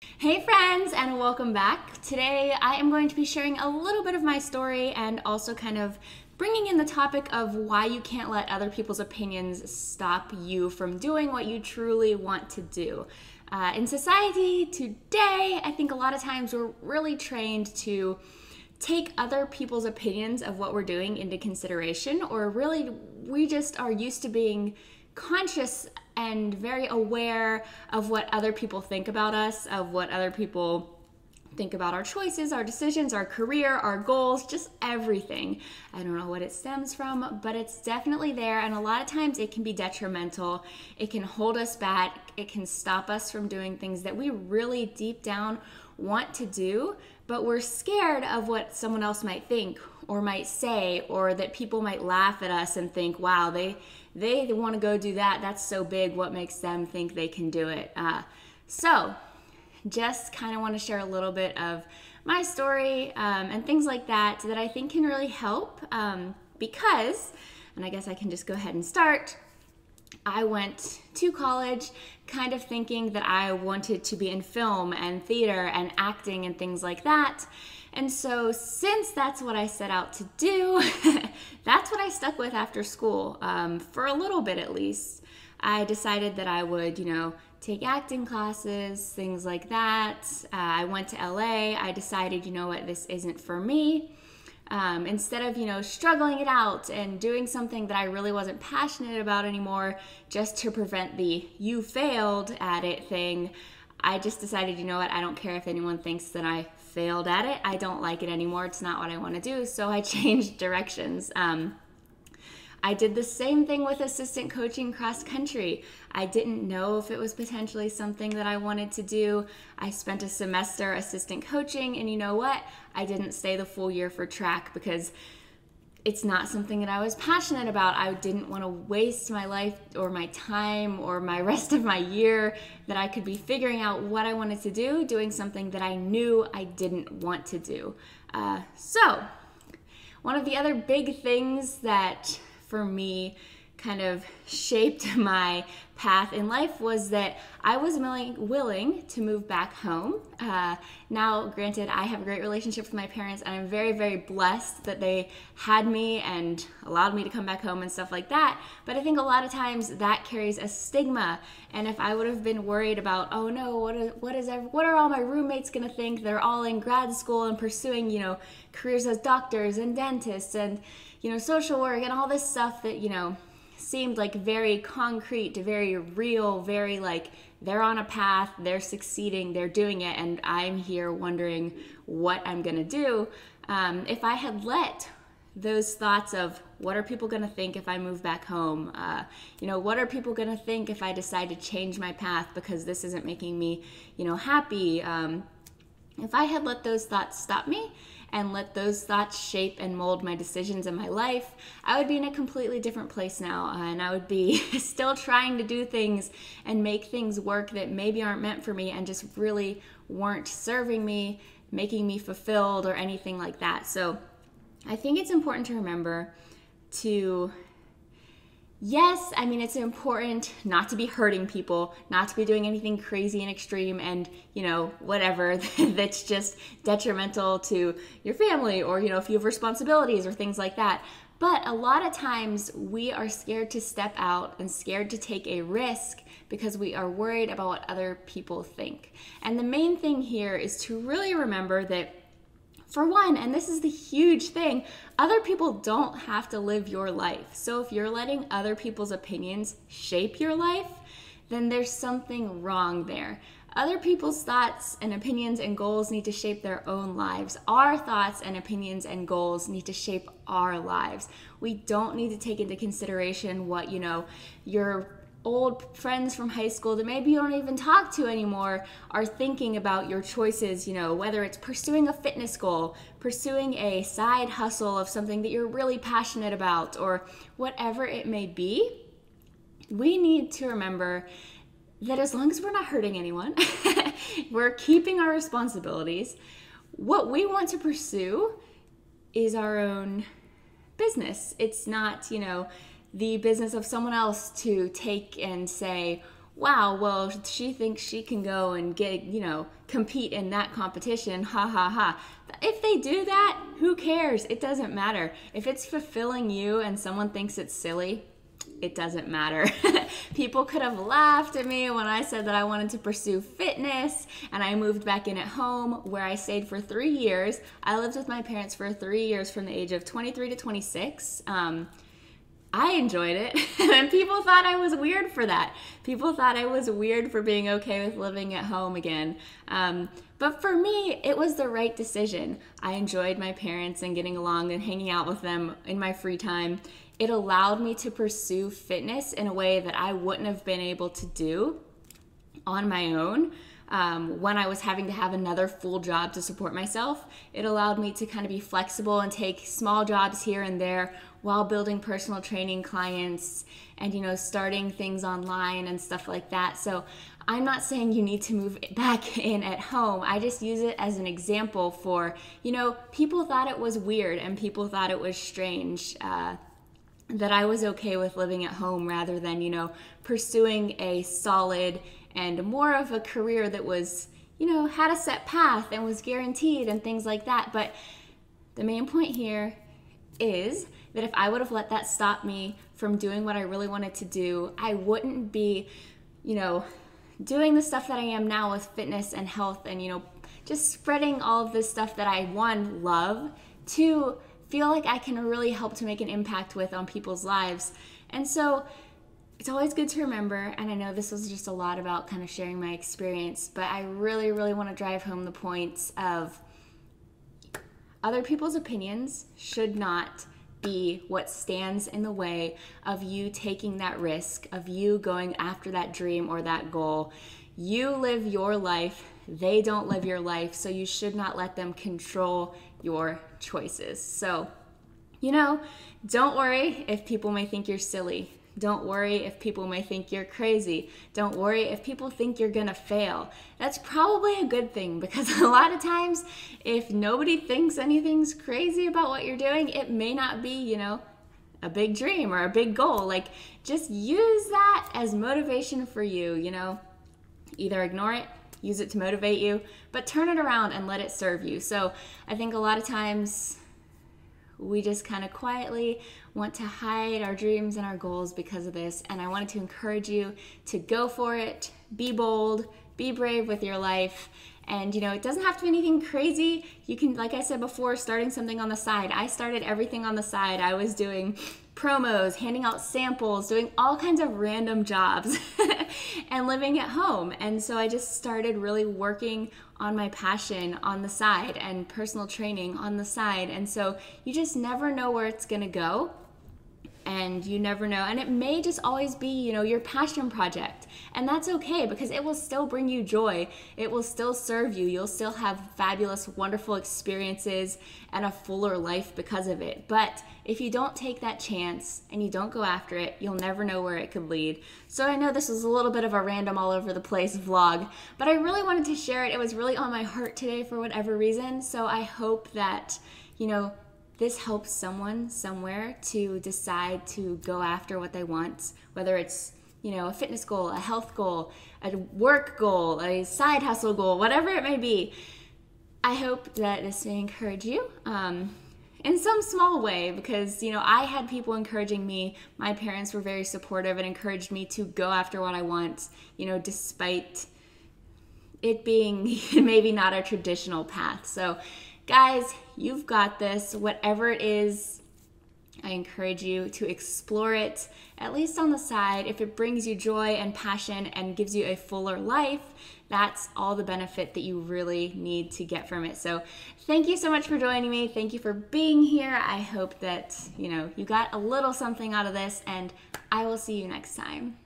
Hey friends, and welcome back. Today I am going to be sharing a little bit of my story and also kind of bringing in the topic of why you can't let other people's opinions stop you from doing what you truly want to do. In society today, I think a lot of times we're really trained to take other people's opinions of what we're doing into consideration, or really we just are used to being conscious and very aware of what other people think about us, of what other people think about our choices, our decisions, our career, our goals, just everything. I don't know what it stems from, but it's definitely there. And a lot of times it can be detrimental. It can hold us back. It can stop us from doing things that we really deep down want to do, but we're scared of what someone else might think or might say, or that people might laugh at us and think, wow, they want to go do that. That's so big. What makes them think they can do it? So just kind of want to share a little bit of my story and things like that I think can really help because, and I guess I can just go ahead and start, I went to college kind of thinking that I wanted to be in film and theater and acting and things like that. And so since that's what I set out to do, that's what I stuck with after school, for a little bit at least. I decided that I would, take acting classes, things like that. I went to LA. I decided, this isn't for me. Instead of, struggling it out and doing something that I really wasn't passionate about anymore just to prevent the you failed at it thing, I just decided, I don't care if anyone thinks that I failed at it. I don't like it anymore. It's not what I want to do. So I changed directions. I did the same thing with assistant coaching cross country. I didn't know if it was potentially something that I wanted to do. I spent a semester assistant coaching, and you know what? I didn't stay the full year for track because it's not something that I was passionate about. I didn't want to waste my life or my time or my rest of my year that I could be figuring out what I wanted to do, doing something that I knew I didn't want to do. So one of the other big things that for me kind of shaped my path in life was that I was willing to move back home. Now, granted, I have a great relationship with my parents, and I'm very, very blessed that they had me and allowed me to come back home and stuff like that. But I think a lot of times that carries a stigma. And if I would have been worried about, oh no, what are all my roommates gonna think? They're all in grad school and pursuing, careers as doctors and dentists and, social work and all this stuff that, seemed like very concrete, very real, very like they're on a path, they're succeeding, they're doing it, and I'm here wondering what I'm gonna do. If I had let those thoughts of what are people gonna think if I move back home, what are people gonna think if I decide to change my path because this isn't making me, happy. If I had let those thoughts stop me and let those thoughts shape and mold my decisions in my life, I would be in a completely different place now, and I would be still trying to do things and make things work that maybe aren't meant for me and just really weren't serving me, making me fulfilled or anything like that. So I think it's important to remember to, yes, it's important not to be hurting people, not to be doing anything crazy and extreme and, whatever that's just detrimental to your family or, if you have responsibilities or things like that. But a lot of times we are scared to step out and scared to take a risk because we are worried about what other people think. And the main thing here is to really remember that, for one, and this is the huge thing, other people don't have to live your life. So if you're letting other people's opinions shape your life, then there's something wrong there. Other people's thoughts and opinions and goals need to shape their own lives. Our thoughts and opinions and goals need to shape our lives. We don't need to take into consideration what, your old friends from high school that maybe you don't even talk to anymore are thinking about your choices, whether it's pursuing a fitness goal, pursuing a side hustle of something that you're really passionate about, or whatever it may be. We need to remember that as long as we're not hurting anyone, we're keeping our responsibilities. What we want to pursue is our own business. It's not, the business of someone else to take and say, wow, well, she thinks she can go and get, compete in that competition, ha ha ha. If they do that, who cares? It doesn't matter. If it's fulfilling you and someone thinks it's silly, it doesn't matter. People could have laughed at me when I said that I wanted to pursue fitness and I moved back in at home where I stayed for 3 years. I lived with my parents for 3 years from the age of 23 to 26. I enjoyed it, and people thought I was weird for that. People thought I was weird for being okay with living at home again. But for me, it was the right decision. I enjoyed my parents and getting along and hanging out with them in my free time. It allowed me to pursue fitness in a way that I wouldn't have been able to do on my own. When I was having to have another full job to support myself, it allowed me to kind of be flexible and take small jobs here and there while building personal training clients and, starting things online and stuff like that. So I'm not saying you need to move back in at home. I just use it as an example for, people thought it was weird and people thought it was strange, that I was okay with living at home rather than, pursuing a solid and more of a career that was, had a set path and was guaranteed and things like that. But the main point here is that if I would have let that stop me from doing what I really wanted to do, I wouldn't be, doing the stuff that I am now with fitness and health and, just spreading all of this stuff that I, one, love, two, feel like I can really help to make an impact with on people's lives. And so it's always good to remember, and I know this was just a lot about kind of sharing my experience, but I really, really want to drive home the points of other people's opinions should not be what stands in the way of you taking that risk, of you going after that dream or that goal. You live your life, they don't live your life, so you should not let them control your choices. So, don't worry if people may think you're silly. Don't worry if people may think you're crazy. Don't worry if people think you're gonna fail. That's probably a good thing, because a lot of times if nobody thinks anything's crazy about what you're doing, it may not be, a big dream or a big goal. Like, just use that as motivation for you, Either ignore it, use it to motivate you, but turn it around and let it serve you. So I think a lot of times we just kind of quietly want to hide our dreams and our goals because of this. And I wanted to encourage you to go for it, be bold, be brave with your life. And, it doesn't have to be anything crazy. You can, like I said before, starting something on the side. I started everything on the side. I was doing promos, handing out samples, doing all kinds of random jobs and living at home. And so I just started really working on my passion on the side and personal training on the side. And so you just never know where it's going to go. And you never know. And it may just always be, your passion project. And that's okay, because it will still bring you joy. It will still serve you. You'll still have fabulous, wonderful experiences and a fuller life because of it. But if you don't take that chance and you don't go after it, you'll never know where it could lead. So I know this was a little bit of a random all over the place vlog, but I really wanted to share it. It was really on my heart today for whatever reason. So I hope that, this helps someone somewhere to decide to go after what they want, whether it's, a fitness goal, a health goal, a work goal, a side hustle goal, whatever it may be. I hope that this may encourage you in some small way, because, I had people encouraging me. My parents were very supportive and encouraged me to go after what I want, despite it being maybe not a traditional path. So guys, you've got this. Whatever it is, I encourage you to explore it, at least on the side. If it brings you joy and passion and gives you a fuller life, that's all the benefit that you really need to get from it. So thank you so much for joining me. Thank you for being here. I hope that, you got a little something out of this, and I will see you next time.